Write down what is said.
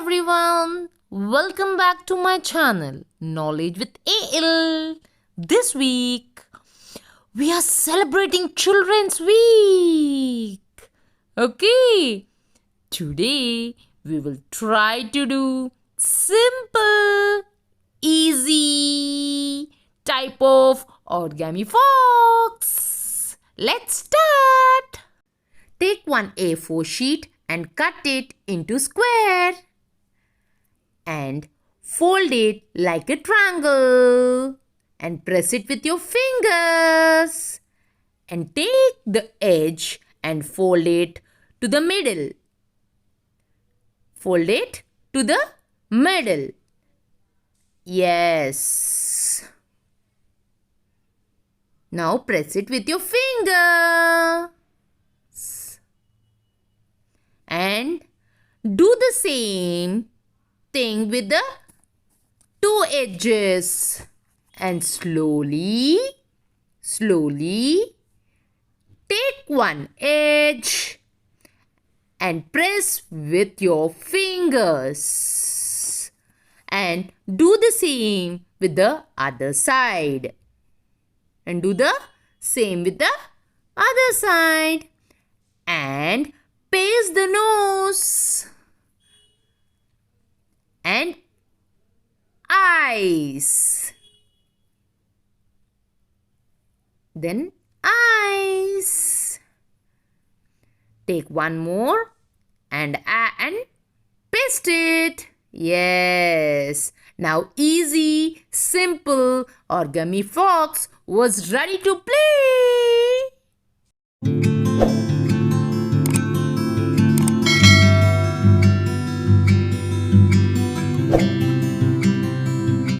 everyone, welcome back to my channel Knowledge with AL. This week we are celebrating Children's Week. Okay, today we will try to do simple, easy type of origami fox. Let's start. Take one A4 sheet and cut it into square and fold it like a triangle and press it with your fingers and take the edge and fold it to the middle. Fold it to the middle. Yes. Now press it with your finger. And do the same thing with the two edges. And slowly take one edge and press with your fingers. And do the same with the other side. And do the same with the other side. And paste the nose and eyes. Then eyes. Take one more and paste it. Yes. Now easy, simple origami fox was ready to play.